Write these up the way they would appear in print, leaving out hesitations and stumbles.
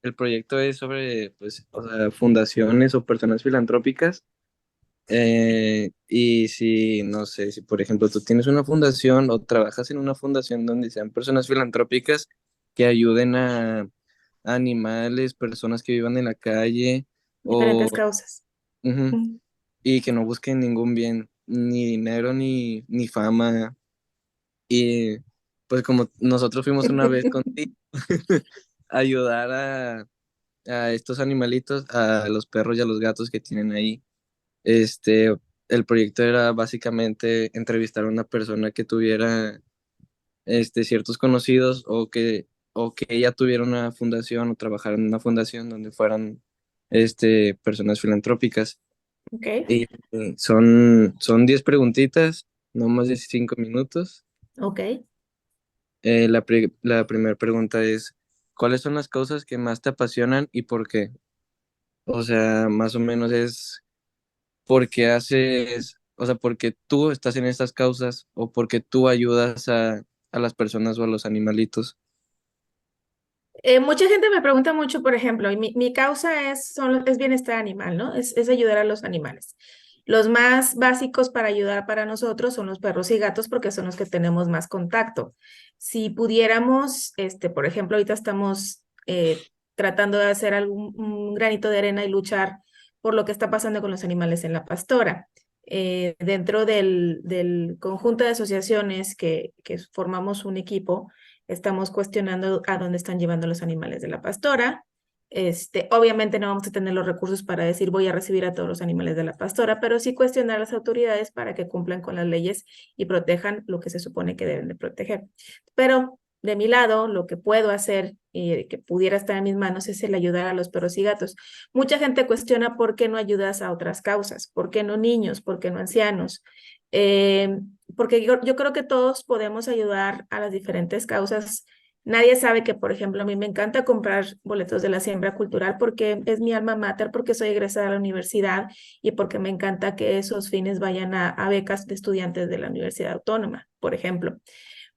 el proyecto es sobre, pues, o sea, fundaciones o personas filantrópicas. Y si, no sé, si por ejemplo tú tienes una fundación o trabajas en una fundación donde sean personas filantrópicas que ayuden a animales, personas que vivan en la calle o Diferentes causas. ujú, Mm. y que no busquen ningún bien, ni dinero ni fama. Y pues como nosotros fuimos una vez contigo a ayudar a estos animalitos, a los perros y a los gatos que tienen ahí. Este, el proyecto era básicamente entrevistar a una persona que tuviera ciertos conocidos o que ella tuviera una fundación o trabajara en una fundación donde fueran personas filantrópicas. Ok, Y son 10 preguntitas, no más de 5 minutos. ok. La primera pregunta es, ¿cuáles son las cosas que más te apasionan y por qué? O sea, más o menos es porque haces, o sea, porque tú estás en estas causas o porque tú ayudas a las personas o a los animalitos. Mucha gente me pregunta mucho, por ejemplo, y mi causa es bienestar animal, ¿no? Es ayudar a los animales. Los más básicos para ayudar para nosotros son los perros y gatos porque son los que tenemos más contacto. Si pudiéramos, por ejemplo, ahorita estamos tratando de hacer un granito de arena y luchar por lo que está pasando con los animales en la pastora. Dentro del conjunto de asociaciones que formamos un equipo, estamos cuestionando a dónde están llevando los animales de la pastora. Obviamente no vamos a tener los recursos para decir voy a recibir a todos los animales de la pastora, pero sí cuestionar a las autoridades para que cumplan con las leyes y protejan lo que se supone que deben de proteger. Pero de mi lado, lo que puedo hacer y que pudiera estar en mis manos es el ayudar a los perros y gatos. Mucha gente cuestiona por qué no ayudas a otras causas, por qué no niños, por qué no ancianos. Eh, Porque yo creo que todos podemos ayudar a las diferentes causas. Nadie sabe que, por ejemplo, a mí me encanta comprar boletos de la siembra cultural porque es mi alma mater, porque soy egresada de la universidad y porque me encanta que esos fines vayan a becas de estudiantes de la Universidad Autónoma, por ejemplo,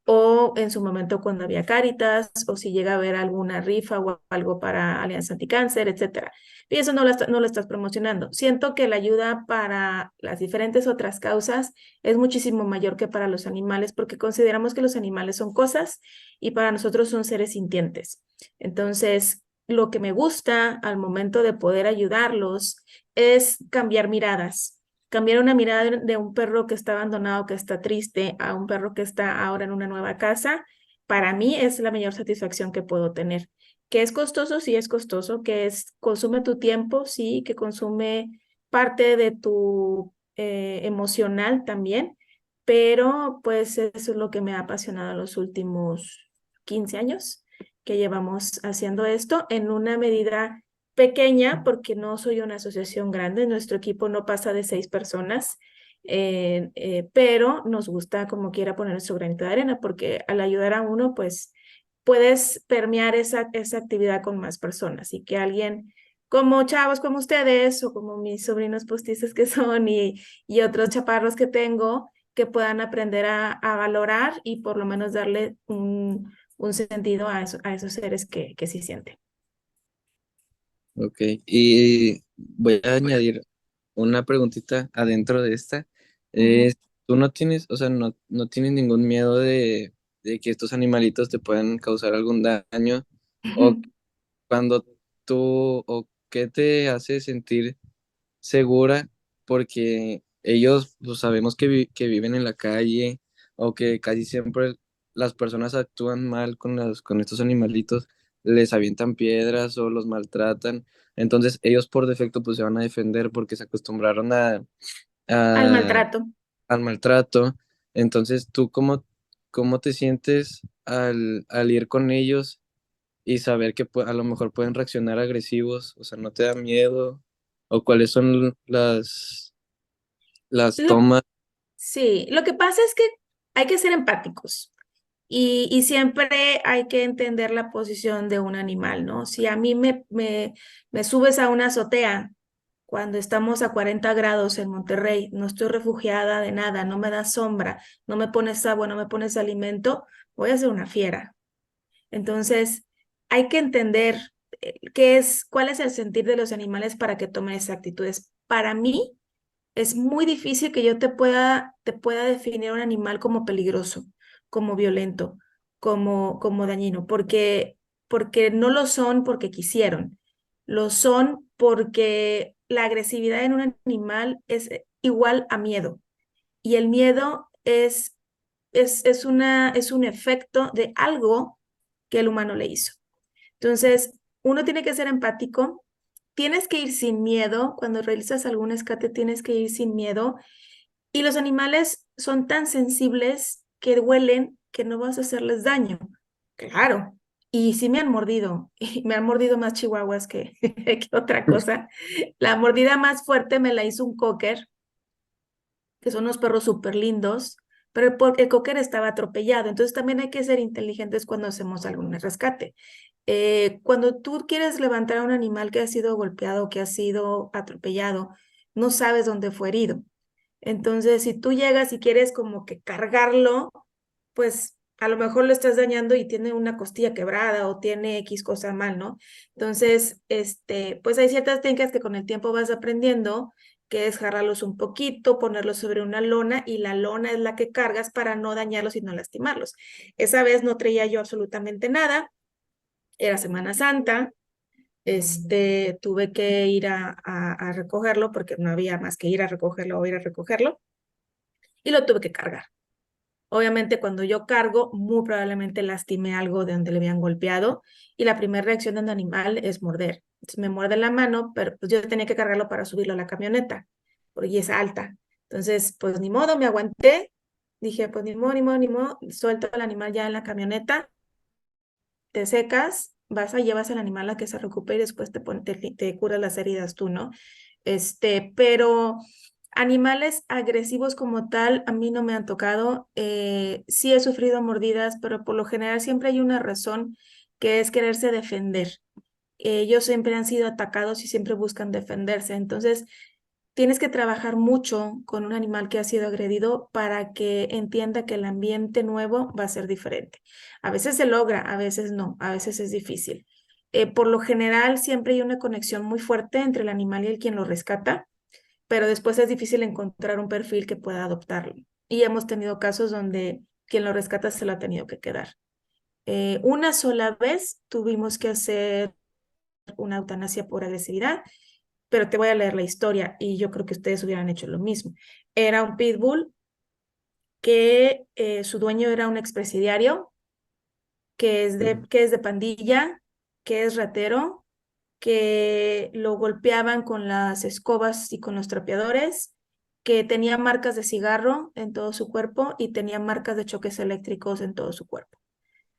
o en su momento cuando había Cáritas, o si llega a haber alguna rifa o algo para Alianza Anticáncer, etcétera. Y eso no lo estás promocionando. Siento que la ayuda para las diferentes otras causas es muchísimo mayor que para los animales, porque consideramos que los animales son cosas y para nosotros son seres sintientes. Entonces, lo que me gusta al momento de poder ayudarlos es cambiar miradas, cambiar una mirada de un perro que está abandonado, que está triste, a un perro que está ahora en una nueva casa, para mí es la mayor satisfacción que puedo tener. Que es costoso, sí es costoso, que consume tu tiempo, sí, que consume parte de tu emocional también, pero pues eso es lo que me ha apasionado los últimos 15 años que llevamos haciendo esto en una medida pequeña porque no soy una asociación grande, nuestro equipo no pasa de 6 personas, pero nos gusta como quiera poner nuestro granito de arena porque al ayudar a uno, pues puedes permear esa actividad con más personas y que alguien como chavos como ustedes o como mis sobrinos postizos que son y otros chaparros que tengo, que puedan aprender a valorar y por lo menos darle un sentido a esos seres que sí sienten. Ok, y voy a añadir una preguntita adentro de esta. Ujú. ¿Tú no tienes, o sea, no tienes ningún miedo de que estos animalitos te puedan causar algún daño? ¿O cuando o qué te hace sentir segura porque ellos pues, sabemos que viven en la calle o que casi siempre las personas actúan mal con estos animalitos, les avientan piedras o los maltratan, entonces ellos por defecto pues se van a defender porque se acostumbraron Al a- maltrato. al maltrato, entonces tú cómo te sientes al ir con ellos y saber que a lo mejor pueden reaccionar agresivos, o sea, no te da miedo, o cuáles son las Lo, tomas. sí, lo que pasa es que hay que ser empáticos y siempre hay que entender la posición de un animal, ¿no? Si a mí me subes a una azotea cuando estamos a 40 grados en Monterrey, no estoy refugiada de nada, no me das sombra, no me pones agua, no me pones alimento, voy a ser una fiera. Entonces, hay que entender ¿cuál es el sentir de los animales para que tomen esas actitudes? Para mí es muy difícil que yo te pueda definir un animal como peligroso, como violento, como dañino, porque no lo son porque quisieron, lo son porque la agresividad en un animal es igual a miedo. Y el miedo es un efecto de algo que el humano le hizo. Entonces, uno tiene que ser empático, tienes que ir sin miedo, cuando realizas algún escate tienes que ir sin miedo, y los animales son tan sensibles que huelen que no vas a hacerles daño. Claro, y sí me han mordido, y me han mordido más chihuahuas que otra cosa. La mordida más fuerte me la hizo un cocker, que son unos perros súper lindos, pero el cocker estaba atropellado, entonces también hay que ser inteligentes cuando hacemos algún rescate. Cuando tú quieres levantar a un animal que ha sido golpeado, que ha sido atropellado, no sabes dónde fue herido. Entonces, si tú llegas y quieres como que cargarlo, pues a lo mejor lo estás dañando y tiene una costilla quebrada o tiene X cosa mal, ¿no? Entonces, pues hay ciertas técnicas que con el tiempo vas aprendiendo, que es jalarlos un poquito, ponerlos sobre una lona y la lona es la que cargas para no dañarlos y no lastimarlos. Esa vez no traía yo absolutamente nada, era Semana Santa, tuve que ir a recogerlo porque no había más que ir a recogerlo o ir a recogerlo y lo tuve que cargar. Obviamente cuando yo cargo, muy probablemente lastimé algo de donde le habían golpeado y la primera reacción de un animal es morder. Entonces me muerde la mano, pero pues yo tenía que cargarlo para subirlo a la camioneta, porque es alta. Entonces, pues ni modo, me aguanté. Dije, pues ni modo, ni modo, ni modo, suelto al animal ya en la camioneta, te secas, vas a llevas al animal a que se recupere y después te curas las heridas tú, ¿no? Pero animales agresivos como tal, a mí no me han tocado. Sí he sufrido mordidas, pero por lo general siempre hay una razón que es quererse defender. Ellos siempre han sido atacados y siempre buscan defenderse. Entonces, tienes que trabajar mucho con un animal que ha sido agredido para que entienda que el ambiente nuevo va a ser diferente. A veces se logra, a veces no, a veces es difícil. Por lo general, siempre hay una conexión muy fuerte entre el animal y el quien lo rescata, pero después es difícil encontrar un perfil que pueda adoptarlo. Y hemos tenido casos donde quien lo rescata se lo ha tenido que quedar. Una sola vez tuvimos que hacer una eutanasia por agresividad, pero te voy a leer la historia y yo creo que ustedes hubieran hecho lo mismo. Era un pitbull que su dueño era un expresidiario, que es de pandilla, que es ratero, que lo golpeaban con las escobas y con los trapeadores, que tenía marcas de cigarro en todo su cuerpo y tenía marcas de choques eléctricos en todo su cuerpo.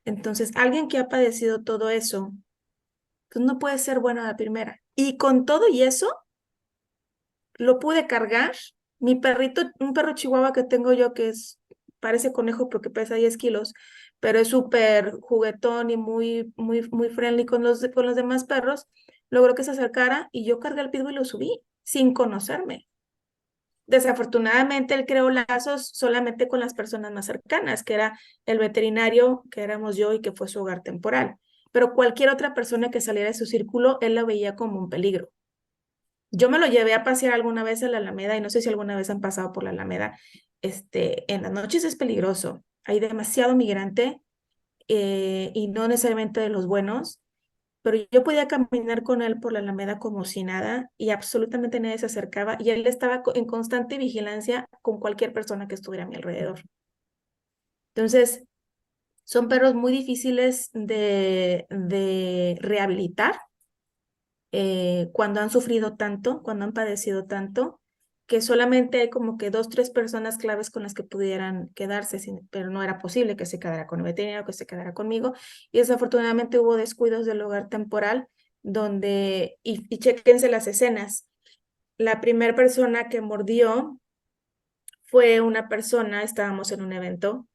Entonces, alguien que ha padecido todo eso, pues no puede ser bueno a la primera. Y con todo y eso, lo pude cargar. Mi perrito, un perro chihuahua que tengo yo parece conejo porque pesa 10 kilos, pero es súper juguetón y muy, muy, muy friendly con los demás perros, logró que se acercara y yo cargué al pitbull y lo subí sin conocerme. Desafortunadamente, él creó lazos solamente con las personas más cercanas, que era el veterinario, que éramos yo y que fue su hogar temporal. Pero cualquier otra persona que saliera de su círculo, él la veía como un peligro. Yo me lo llevé a pasear alguna vez a la Alameda y no sé si alguna vez han pasado por la Alameda. En las noches es peligroso. Hay demasiado migrante y no necesariamente de los buenos, pero yo podía caminar con él por la Alameda como si nada y absolutamente nadie se acercaba y él estaba en constante vigilancia con cualquier persona que estuviera a mi alrededor. Entonces, son perros muy difíciles de rehabilitar cuando han sufrido tanto, cuando han padecido tanto, que solamente hay como que dos, tres personas claves con las que pudieran quedarse, pero no era posible que se quedara con el veterinario, que se quedara conmigo. Y desafortunadamente hubo descuidos del hogar temporal y chéquense las escenas. La primera persona que mordió fue una persona, estábamos en un evento,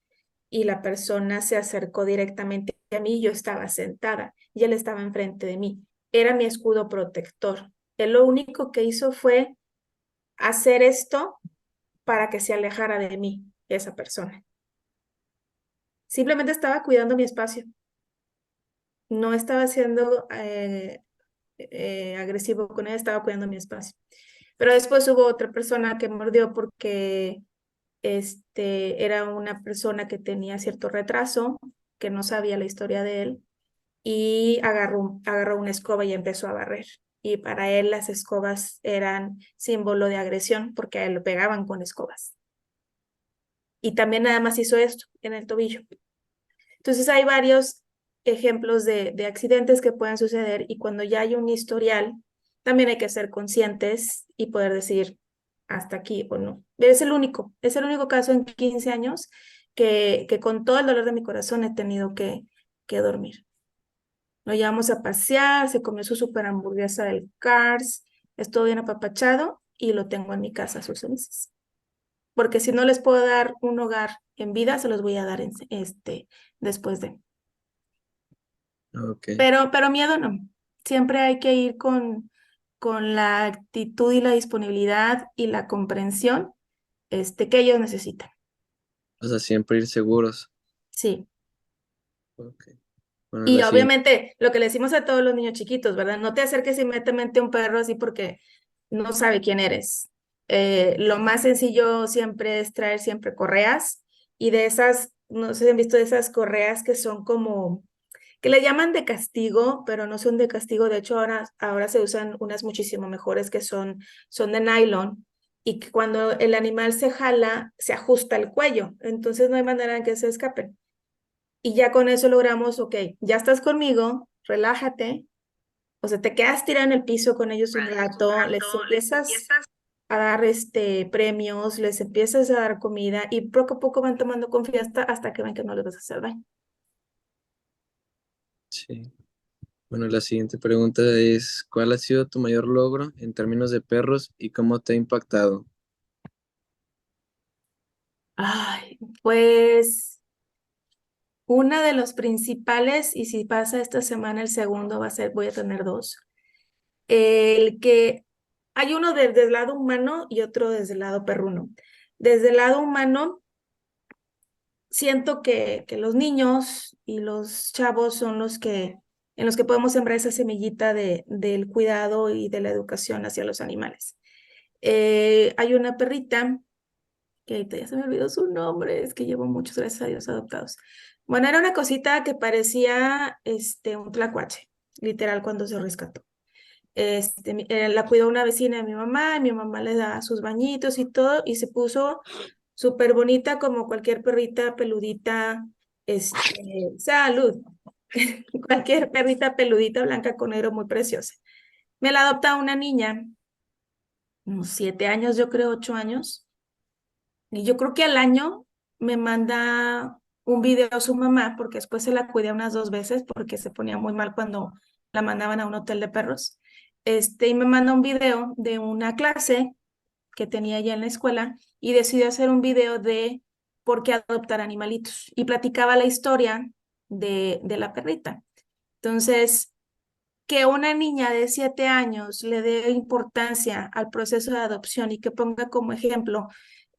y la persona se acercó directamente a mí, yo estaba sentada y él estaba enfrente de mí. Era mi escudo protector. Él lo único que hizo fue hacer esto para que se alejara de mí, esa persona. Simplemente estaba cuidando mi espacio. no estaba siendo agresivo con él, estaba cuidando mi espacio. Pero después hubo otra persona que mordió porque era una persona que tenía cierto retraso, que no sabía la historia de él, y agarró una escoba y empezó a barrer. Y para él las escobas eran símbolo de agresión porque a él lo pegaban con escobas. Y también nada más hizo esto en el tobillo. Entonces hay varios ejemplos de accidentes que pueden suceder y cuando ya hay un historial, también hay que ser conscientes y poder decir hasta aquí o no. Es el único caso en 15 años que con todo el dolor de mi corazón he tenido que dormir. Lo llevamos a pasear, se comió su super hamburguesa del Cars, estuvo bien apapachado y lo tengo en mi casa a sus cenizas. Porque si no les puedo dar un hogar en vida, se los voy a dar después de. Ok. Pero miedo no. Siempre hay que ir con la actitud y la disponibilidad y la comprensión que ellos necesitan. O sea, siempre ir seguros. Sí. Ok. Bueno, Y la siguiente. obviamente lo que le decimos a todos los niños chiquitos, ¿verdad? No te acerques inmediatamente a un perro así porque no sabe quién eres. Lo más sencillo siempre es traer siempre correas y de esas, no sé si han visto de esas correas que son como que le llaman de castigo, pero no son de castigo. De hecho, ahora se usan unas muchísimo mejores que son de nylon y que cuando el animal se jala, se ajusta el cuello. Entonces no hay manera en que se escapen. Y ya con eso logramos, ok, ya estás conmigo, relájate. O sea, te quedas tirado en el piso con ellos un rato, les empiezas a dar premios, les empiezas a dar comida y poco a poco van tomando confianza hasta que ven que no les vas a hacer daño. Sí. Bueno, la siguiente pregunta es, ¿cuál ha sido tu mayor logro en términos de perros y cómo te ha impactado? Ay, pues una de los principales, y si pasa esta semana el segundo va a ser, voy a tener dos. El que hay uno desde el lado humano y otro desde el lado perruno. Desde el lado humano, siento que los niños y los chavos son en los que podemos sembrar esa semillita del cuidado y de la educación hacia los animales. Hay una perrita que ahorita ya se me olvidó su nombre, es que llevo muchos, gracias a Dios, adoptados. Bueno, era una cosita que parecía un tlacuache, literal, cuando se rescató. La cuidó una vecina de mi mamá, y mi mamá le da sus bañitos y todo, y se puso súper bonita como cualquier perrita peludita, salud, cualquier perrita peludita blanca con negro muy preciosa. Me la adopta una niña, unos 7 años, yo creo, 8 años, y yo creo que al año me manda un video a su mamá, porque después se la cuidé unas 2 veces, porque se ponía muy mal cuando la mandaban a un hotel de perros. Y me manda un video de una clase que tenía ya en la escuela y decidió hacer un video de por qué adoptar animalitos y platicaba la historia de la perrita. Entonces, que una niña de 7 años le dé importancia al proceso de adopción y que ponga como ejemplo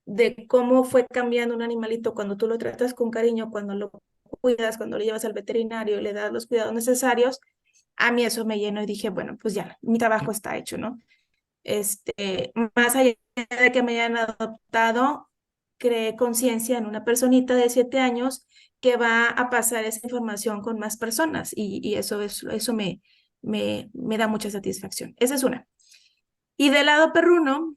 de cómo fue cambiando un animalito cuando tú lo tratas con cariño, cuando lo cuidas, cuando lo llevas al veterinario y le das los cuidados necesarios, a mí eso me llenó y dije, bueno, pues ya, mi trabajo está hecho, ¿no? Más allá de que me hayan adoptado, creé conciencia en una personita de 7 años que va a pasar esa información con más personas y eso me da mucha satisfacción. Esa es una. Y del lado perruno,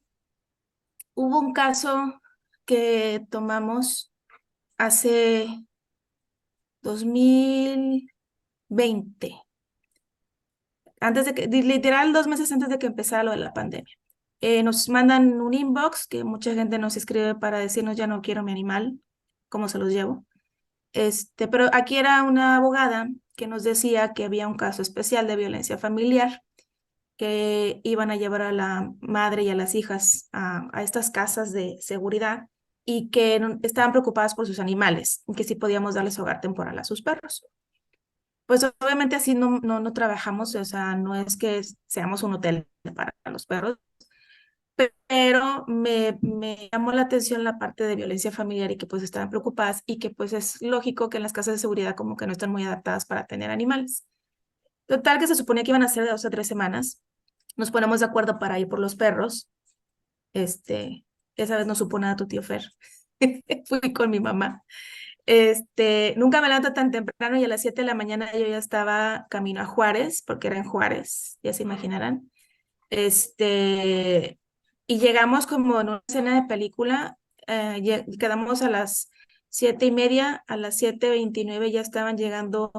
hubo un caso que tomamos hace 2020, literal 2 meses antes de que empezara lo de la pandemia. Nos mandan un inbox que mucha gente nos escribe para decirnos ya no quiero mi animal, cómo se los llevo. Pero aquí era una abogada que nos decía que había un caso especial de violencia familiar, que iban a llevar a la madre y a las hijas a estas casas de seguridad y que estaban preocupadas por sus animales, y que sí podíamos darles hogar temporal a sus perros. Pues obviamente así no trabajamos, o sea, no es que seamos un hotel para los perros, pero me llamó la atención la parte de violencia familiar y que pues estaban preocupadas y que pues es lógico que en las casas de seguridad como que no están muy adaptadas para tener animales. Total que se suponía que iban a ser de 2 a 3 semanas. Nos ponemos de acuerdo para ir por los perros. Esa vez no supo nada tu tío Fer. Fui con mi mamá. Nunca me levanto tan temprano y a las 7 de la mañana yo ya estaba camino a Juárez, porque era en Juárez, ya se imaginarán. Y llegamos como en una escena de película, quedamos a las 7:30, a las 7:29 ya estaban llegando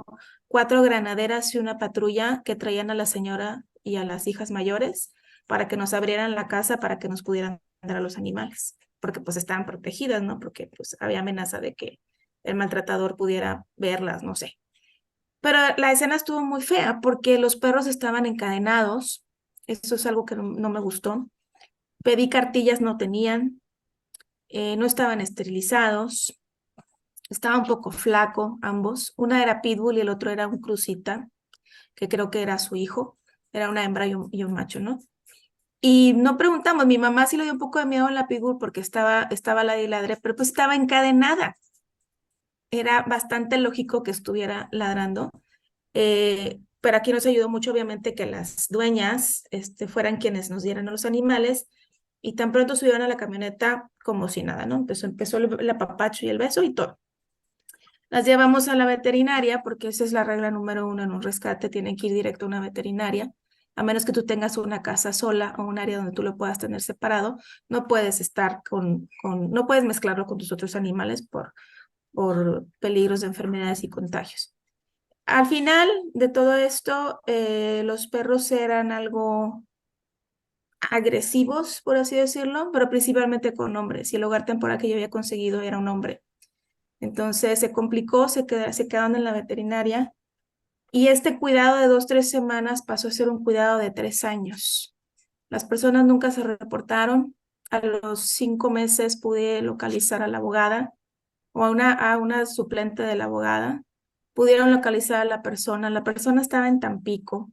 4 granaderas y una patrulla que traían a la señora y a las hijas mayores para que nos abrieran la casa para que nos pudieran dar a los animales, porque pues estaban protegidas, ¿no? Porque pues había amenaza de que el maltratador pudiera verlas, no sé. Pero la escena estuvo muy fea porque los perros estaban encadenados. Eso es algo que no me gustó. Pedí cartillas, no tenían, no estaban esterilizados, estaba un poco flaco ambos. Una era Pitbull y el otro era un Cruzita, que creo que era su hijo. Era una hembra y un macho, ¿no? Y no preguntamos, mi mamá sí le dio un poco de miedo a la Pitbull porque estaba la y ladre, pero pues estaba encadenada. Era bastante lógico que estuviera ladrando. Pero aquí nos ayudó mucho, obviamente, que las dueñas fueran quienes nos dieran a los animales y tan pronto subieron a la camioneta como si nada, ¿no? Empezó el apapacho y el beso y todo. Las llevamos a la veterinaria porque esa es la regla número 1 en un rescate, tienen que ir directo a una veterinaria, a menos que tú tengas una casa sola o un área donde tú lo puedas tener separado, no puedes estar no puedes mezclarlo con tus otros animales por peligros de enfermedades y contagios. Al final de todo esto, los perros eran algo agresivos, por así decirlo, pero principalmente con hombres. Y el hogar temporal que yo había conseguido era un hombre. Entonces se complicó, se quedaron en la veterinaria. Y este cuidado de 2, 3 semanas pasó a ser un cuidado de 3 años. Las personas nunca se reportaron. A los 5 meses pude localizar a la abogada o a una suplente de la abogada. Pudieron localizar a la persona. La persona estaba en Tampico.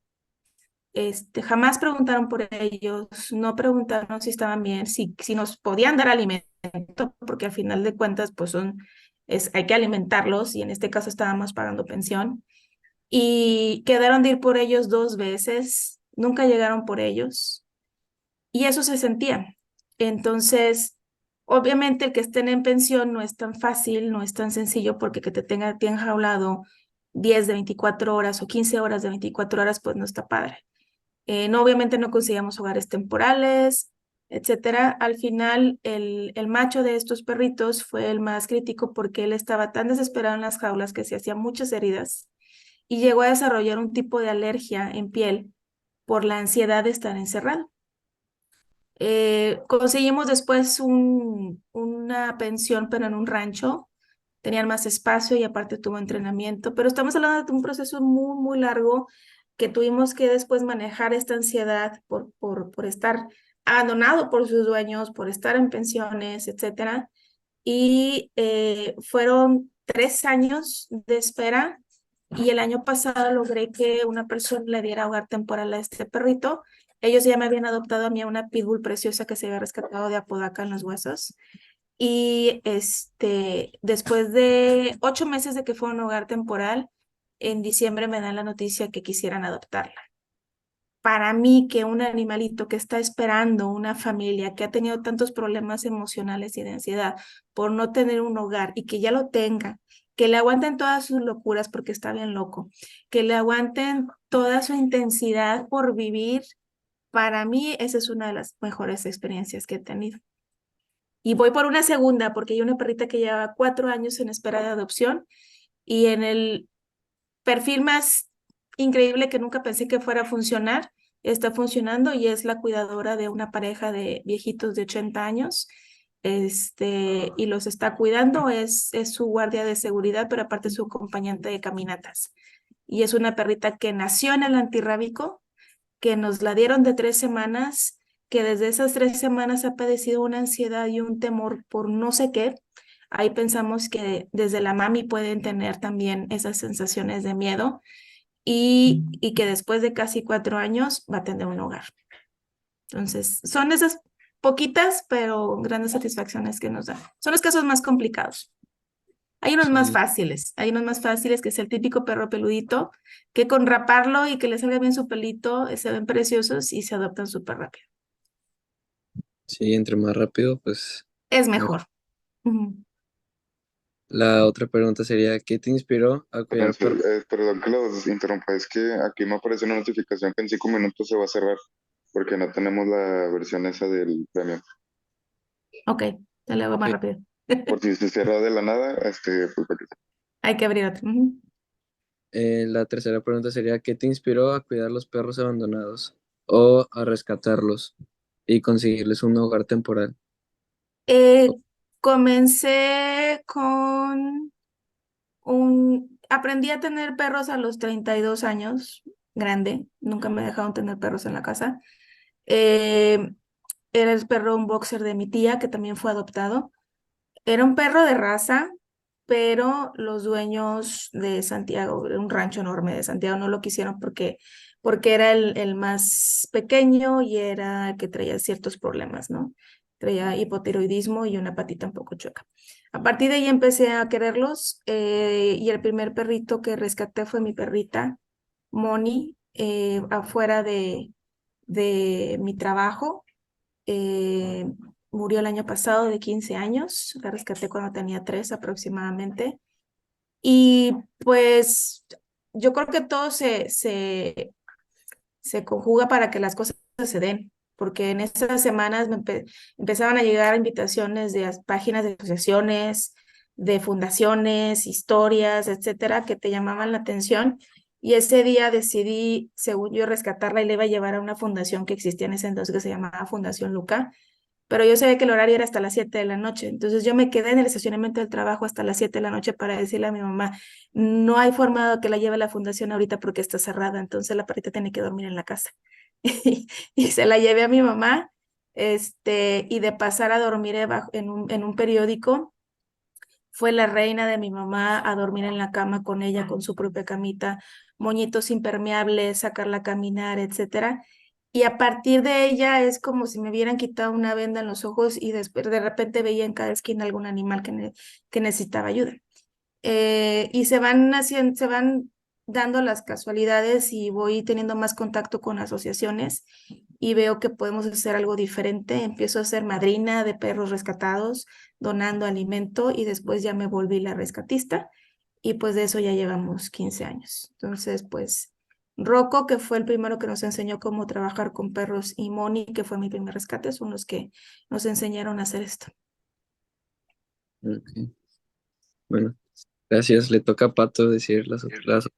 Jamás preguntaron por ellos, no preguntaron si estaban bien, si nos podían dar alimento, porque al final de cuentas, pues hay que alimentarlos y en este caso estábamos pagando pensión. Y quedaron de ir por ellos 2 veces, nunca llegaron por ellos y eso se sentía. Entonces, obviamente el que estén en pensión no es tan fácil, no es tan sencillo porque que te enjaulado 10 de 24 horas o 15 horas de 24 horas, pues no está padre. No, obviamente no conseguíamos hogares temporales, etcétera. Al final, el macho de estos perritos fue el más crítico porque él estaba tan desesperado en las jaulas que se hacía muchas heridas y llegó a desarrollar un tipo de alergia en piel por la ansiedad de estar encerrado. Conseguimos después una pensión, pero en un rancho. Tenían más espacio y aparte tuvo entrenamiento, pero estamos hablando de un proceso muy, muy largo que tuvimos que después manejar esta ansiedad por estar abandonado por sus dueños, por estar en pensiones, etcétera. Y fueron 3 años de espera y el año pasado logré que una persona le diera hogar temporal a este perrito. Ellos ya me habían adoptado a mí a una pitbull preciosa que se había rescatado de Apodaca en los huesos. Y después de 8 meses de que fue un hogar temporal, en diciembre me dan la noticia que quisieran adoptarla. Para mí, que un animalito que está esperando una familia, que ha tenido tantos problemas emocionales y de ansiedad por no tener un hogar y que ya lo tenga, que le aguanten todas sus locuras porque está bien loco, que le aguanten toda su intensidad por vivir, para mí esa es una de las mejores experiencias que he tenido. Y voy por una segunda porque hay una perrita que lleva 4 años en espera de adopción y en el perfil más increíble que nunca pensé que fuera a funcionar, está funcionando y es la cuidadora de una pareja de viejitos de 80 años. Y los está cuidando, es su guardia de seguridad, pero aparte es su acompañante de caminatas. Y es una perrita que nació en el antirrábico, que nos la dieron de 3 semanas, que desde esas 3 semanas ha padecido una ansiedad y un temor por no sé qué. Ahí pensamos que desde la mami pueden tener también esas sensaciones de miedo y que después de casi 4 años va a tener un hogar. Entonces, son esas poquitas, pero grandes satisfacciones que nos dan. Son los casos más complicados. Sí, hay unos más fáciles que es el típico perro peludito, que con raparlo y que le salga bien su pelito, se ven preciosos y se adoptan súper rápido. sí, entre más rápido, pues Es mejor. mejor. Ujú. La otra pregunta sería, ¿qué te inspiró a Perdón, cuidar perros? perdón que los interrumpa, es que aquí me aparece una notificación que en 5 minutos se va a cerrar porque no tenemos la versión esa del premio. Ok, te lo hago más Ok, rápido. Por si se cierra de la nada, pues para que Hay que abrir otro. Ujú. la tercera pregunta sería, ¿qué te inspiró a cuidar los perros abandonados o a rescatarlos y conseguirles un hogar temporal? Eh, Comencé con aprendí a tener perros a los 32 años, grande, nunca me dejaron tener perros en la casa. Eh, Era el perro, un boxer de mi tía, que también fue adoptado. Era un perro de raza, pero los dueños de Santiago, era un rancho enorme de Santiago, no lo quisieron porque era el más pequeño y era el que traía ciertos problemas, ¿no? Traía hipotiroidismo y una patita un poco chueca. A partir de ahí empecé a quererlos y el primer perrito que rescaté fue mi perrita, Moni, afuera de mi trabajo. eh, Murió el año pasado de 15 años, la rescaté cuando tenía 3 aproximadamente. Y pues yo creo que todo se conjuga para que las cosas se den, porque en estas semanas empezaban a llegar invitaciones de páginas de asociaciones, de fundaciones, historias, etcétera, que te llamaban la atención. Y ese día decidí, según yo, rescatarla y le iba a llevar a una fundación que existía en ese entonces que se llamaba Fundación Luca, pero yo sabía que el horario era hasta las 7 de la noche. Entonces yo me quedé en el estacionamiento del trabajo hasta las 7 de la noche para decirle a mi mamá, no hay forma de que la lleve a la fundación ahorita porque está cerrada, entonces la perrita tiene que dormir en la casa. Y se la llevé a mi mamá, y de pasar a dormir en un periódico, fue la reina de mi mamá a dormir en la cama con ella, con su propia camita, moñitos impermeables, sacarla a caminar, etcétera. Y a partir de ella es como si me hubieran quitado una venda en los ojos y después de repente veía en cada esquina algún animal que necesitaba ayuda. Y se van dando las casualidades y voy teniendo más contacto con asociaciones y veo que podemos hacer algo diferente. Empiezo a ser madrina de perros rescatados, donando alimento y después ya me volví la rescatista y pues de eso ya llevamos 15 años. Entonces, pues Rocco, que fue el primero que nos enseñó cómo trabajar con perros, y Moni, que fue mi primer rescate, son los que nos enseñaron a hacer esto. Ok, bueno, gracias. Le toca a Pato decir las otras A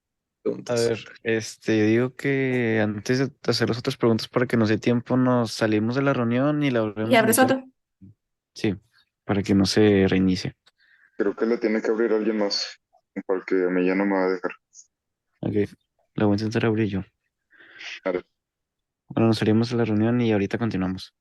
preguntas. ver, yo digo que antes de hacer las otras preguntas para que nos dé tiempo, nos salimos de la reunión y la Y volvemos a abres iniciar. otro. Sí, para que no se reinicie. creo que le tiene que abrir alguien más porque a mí ya no me va a dejar. Ok, la voy a intentar abrir yo. Vale. Bueno, nos salimos de la reunión y ahorita continuamos.